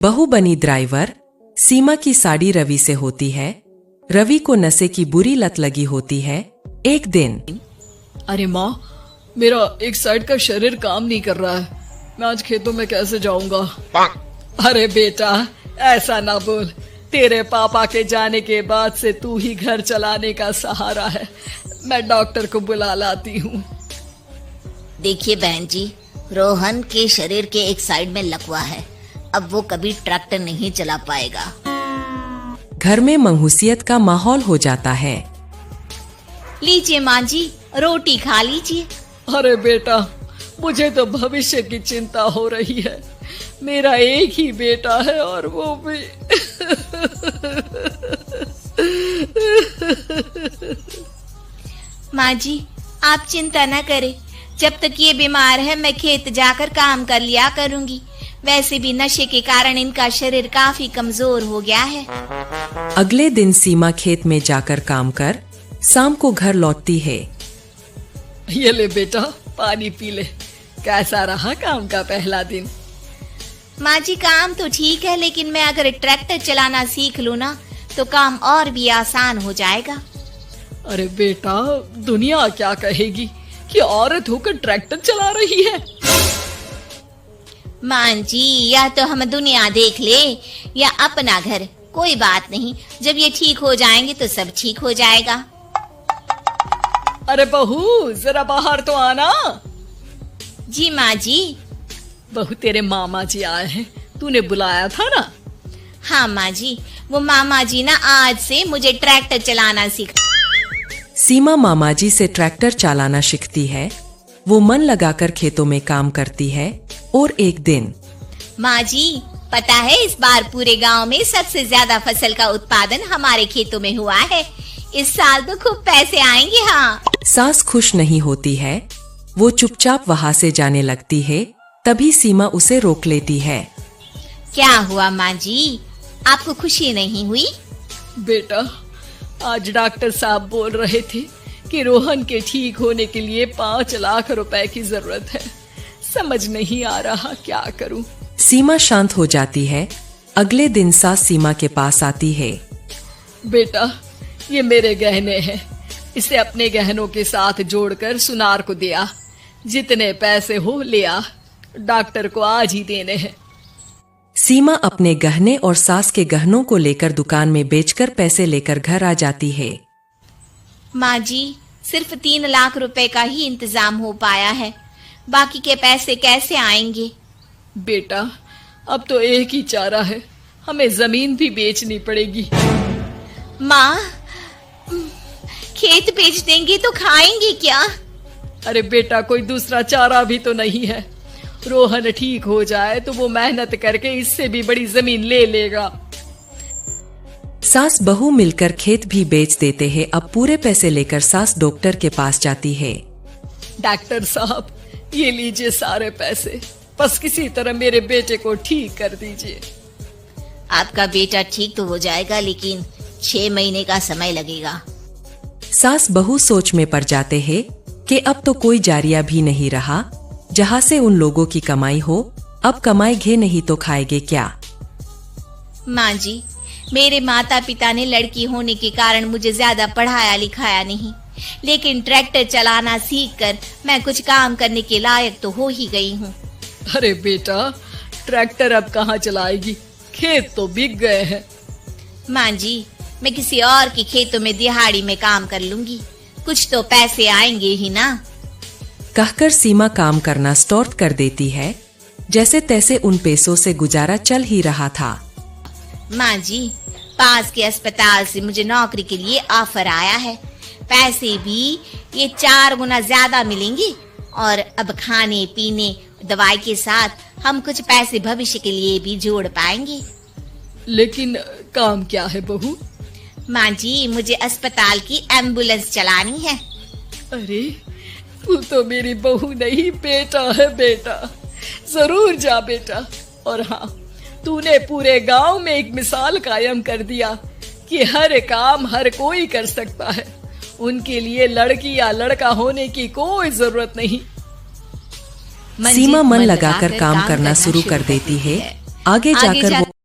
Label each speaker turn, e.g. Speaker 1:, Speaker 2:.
Speaker 1: बहू बनी ड्राइवर। सीमा की साड़ी रवि से होती है। रवि को नशे की बुरी लत लगी होती है। एक दिन,
Speaker 2: अरे माँ, मेरा एक साइड का शरीर काम नहीं कर रहा है। मैं आज खेतों में कैसे जाऊंगा? अरे बेटा, ऐसा ना बोल। तेरे पापा के जाने के बाद से तू ही घर चलाने का सहारा है। मैं डॉक्टर को बुला लाती हूँ।
Speaker 3: देखिए बहन जी, रोहन के शरीर के एक साइड में लकवा है। अब वो कभी ट्रैक्टर नहीं चला पाएगा।
Speaker 1: घर में मंहूसियत का माहौल हो जाता है।
Speaker 3: लीजिए माँ जी, रोटी खा लीजिए।
Speaker 2: अरे बेटा, मुझे तो भविष्य की चिंता हो रही है। मेरा एक ही बेटा है और वो भी
Speaker 3: माँ जी, आप चिंता न करें। जब तक ये बीमार है मैं खेत जाकर काम कर लिया करूंगी। वैसे भी नशे के कारण इनका शरीर काफी कमजोर हो गया है।
Speaker 1: अगले दिन सीमा खेत में जाकर काम कर शाम को घर लौटती है।
Speaker 2: ये ले बेटा, पानी पी ले। कैसा रहा काम का पहला दिन?
Speaker 3: माँ जी, काम तो ठीक है, लेकिन मैं अगर ट्रैक्टर चलाना सीख लूँ ना तो काम और भी आसान हो जाएगा।
Speaker 2: अरे बेटा, दुनिया क्या कहेगी कि औरत होकर ट्रैक्टर चला रही है।
Speaker 3: माँ जी, या तो हम दुनिया देख ले या अपना घर, कोई बात नहीं। जब ये ठीक हो जाएंगे तो सब ठीक हो जाएगा।
Speaker 2: अरे बहू, जरा बाहर तो आना।
Speaker 3: जी माँ जी।
Speaker 2: बहू, तेरे मामा जी आए हैं, तूने बुलाया था ना?
Speaker 3: हाँ माँ जी, वो मामा जी ना आज से मुझे ट्रैक्टर चलाना सीख।
Speaker 1: सीमा मामा जी से ट्रैक्टर चलाना सीखती है। वो मन लगाकर खेतों में काम करती है। और एक दिन,
Speaker 3: माँ जी, पता है इस बार पूरे गांव में सबसे ज्यादा फसल का उत्पादन हमारे खेतों में हुआ है। इस साल तो खूब पैसे आएंगे। हाँ।
Speaker 1: सास खुश नहीं होती है। वो चुपचाप वहाँ से जाने लगती है। तभी सीमा उसे रोक लेती है।
Speaker 3: क्या हुआ माँ जी, आपको खुशी नहीं हुई?
Speaker 2: बेटा, आज डॉक्टर साहब बोल रहे थे कि रोहन के ठीक होने के लिए 5 लाख रुपए की जरूरत है। समझ नहीं आ रहा क्या करूं।
Speaker 1: सीमा शांत हो जाती है। अगले दिन सास सीमा के पास आती है।
Speaker 2: बेटा, ये मेरे गहने हैं। इसे अपने गहनों के साथ जोड़कर सुनार को दिया। जितने पैसे हो ले आ। डॉक्टर को आज ही देने हैं।
Speaker 1: सीमा अपने गहने और सास के गहनों को लेकर दुकान में बेचकर पैसे लेकर घर आ जाती है।
Speaker 3: माँ जी, सिर्फ 3 लाख रुपए का ही इंतजाम हो पाया है। बाकी के पैसे कैसे आएंगे?
Speaker 2: बेटा, अब तो एक ही चारा है, हमें जमीन भी बेचनी पड़ेगी।
Speaker 3: माँ, खेत बेच देंगे तो खाएंगे क्या?
Speaker 2: अरे बेटा, कोई दूसरा चारा भी तो नहीं है। रोहन ठीक हो जाए तो वो मेहनत करके इससे भी बड़ी जमीन ले लेगा।
Speaker 1: सास बहू मिलकर खेत भी बेच देते हैं। अब पूरे पैसे लेकर सास डॉक्टर के पास जाती है।
Speaker 2: डॉक्टर साहब, ये लीजिए सारे पैसे। बस किसी तरह मेरे बेटे को ठीक कर दीजिए।
Speaker 3: आपका बेटा ठीक तो हो जाएगा, लेकिन 6 महीने का समय लगेगा।
Speaker 1: सास बहू सोच में पड़ जाते हैं कि अब तो कोई जारिया भी नहीं रहा जहाँ से उन लोगों की कमाई हो। अब कमाएंगे नहीं तो खाएंगे क्या?
Speaker 3: माँ जी, मेरे माता पिता ने लड़की होने के कारण मुझे ज्यादा पढ़ाया लिखाया नहीं, लेकिन ट्रैक्टर चलाना सीखकर मैं कुछ काम करने के लायक तो हो ही गई हूँ।
Speaker 2: अरे बेटा, ट्रैक्टर अब कहाँ चलाएगी? खेत तो बिक गए हैं।
Speaker 3: माँ जी, मैं किसी और के खेतों में दिहाड़ी में काम कर लूंगी। कुछ तो पैसे आएंगे ही ना।
Speaker 1: कहकर सीमा काम करना स्टार्ट कर देती है। जैसे तैसे उन पैसों से गुजारा चल ही रहा था।
Speaker 3: माँ जी, पास के अस्पताल से मुझे नौकरी के लिए ऑफर आया है। पैसे भी ये 4 गुना ज्यादा मिलेंगे और अब खाने पीने दवाई के साथ हम कुछ पैसे भविष्य के लिए भी जोड़ पाएंगे।
Speaker 2: लेकिन काम क्या है बहू?
Speaker 3: माँ जी, मुझे अस्पताल की एम्बुलेंस चलानी है।
Speaker 2: अरे, तू तो मेरी बहू नहीं, बेटा है बेटा। जरूर जा बेटा। और हाँ, तूने पूरे गांव में एक मिसाल कायम कर दिया कि हर काम हर कोई कर सकता है। उनके लिए लड़की या लड़का होने की कोई जरूरत नहीं।
Speaker 1: सीमा मन लगाकर काम करना शुरू कर देती है। आगे जाकर वो